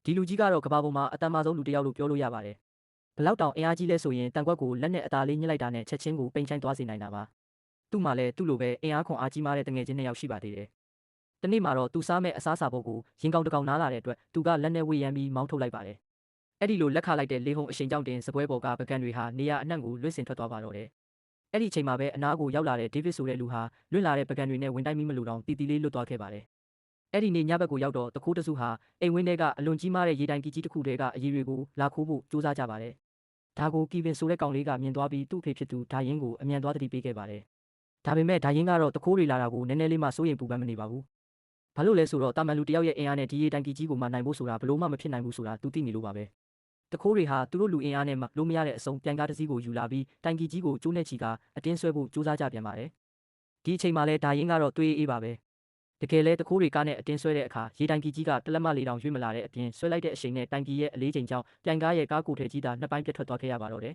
ဒီလူကြီးကတော့ကဘာပေါ်မှာအတန်မာဆုံးလူတစ်ယောက်လို့ပြောလို့ရပါတယ်ဘလောက်တောင်အင်အားကြီးလဲဆိုရင်တန်ခွက်ကိုလက်နဲ့အသာလေးညှစ်လိုက်တာနဲ့ချက်ချင်းကိုပိန်ချိုင်းသွားစေနိုင်တာပါသူ့မှာလည်းသူ့လိုပဲအင်အားခွန်အားကြီးမားတဲ့တငယ်ချင်းနှစ်ယောက်ရှိပါသေးတယ်တနေ့မှာတော့သူစားမဲ့အစားအစာဘုတ်ကိုရင်ကောင်တစ်ကောင်နားလာတဲ့အတွက်သူကလက်နဲ့ဝေ့ရမ်းပြီးမောင်းထုတ်လိုက်ပါတယ်အဲ့ဒီလိုလက်ခလိုက်တဲ့လေဟုံအရှိန်ကြောင့်တင်စပွဲပေါ်ကပကံတွေဟာနေရာအနှံ့ကိုလွင့်စင်ထွက်သွားပါတော့တယ်အဲ့ဒီချိန်မှာပဲအနားကိုရောက်လာတဲ့ဒေးဗစ်ဆိုတဲ့လူဟာလွင့်လာတဲ့ပကံတွေနဲ့ဝင်တိုက်မိမလို့တောင်တီတီလေးလွတ်သွားခဲ့ပါတယ်အဲ့ဒီနေ့ညဘက်ကိုရောက်တော့တခိုးတစုဟာအိမ်ဝင်းထဲကအလွန်ကြီးမားတဲ့ရေတိုင်ကြီးတစ်ခုတည်းကအရေးတွေကိုလာခိုးဖို့စူးစမ်းကြပါတယ်ဒါကိုကီဗင်ဆိုတဲ့ကောင်လေးကမြင်သွားပြီးသူ့အဖေဖြစ်သူဒါယင်းကိုအမြန်သွားတတိပေးခဲ့ပါတယ်ဒါပေမဲ့ဒါယင်းကတော့တခိုးတွေလာတာကိုနည်းနည်းလေးမှစိုးရိမ်ပူပန်မနေပါဘူးဘာလို့လဲဆိုတော့တာမန်လူတယောက်ရဲ့အင်အားနဲ့ဒီရေတိုင်ကြီးကိုမှနိုင်ဖို့ဆိုတာဘလို့မှမဖြစ်နိုင်ဘူးဆိုတာသူသိနေလို့ပါပဲတခိုးတွေဟာသူတို့လူအင်အားနဲ့မှလို့မရတဲ့အစုံပြန်ကားတစ်စီးကိုယူလာပြီးတိုင်ကြီးကိုကျိုးနဲ့ချီကအတင်းဆွဲဖို့စူးစမ်းကြပြန်ပါတယ်ဒီအချိန်မှာလဲဒါယင်းကတော့တွေးအေးပါပဲတကယ်လဲတခိုးတွေကားနဲ့အတင်းဆွဲတဲ့အခါရေတိုင်ကြီးကတလက်မလေးတောင်ရွေ့မလာတဲ့အပြင်ဆွဲလိုက်တဲ့အချိန်နဲ့တိုင်ကြီးရဲ့အလေးချိန်ကြောင့်ပြန်ကားရဲ့ကားကိုယ်ထဲကြီးသာနှစ်ပိုင်းပြတ်ထွက်သွားခဲ့ရပါတော့တယ်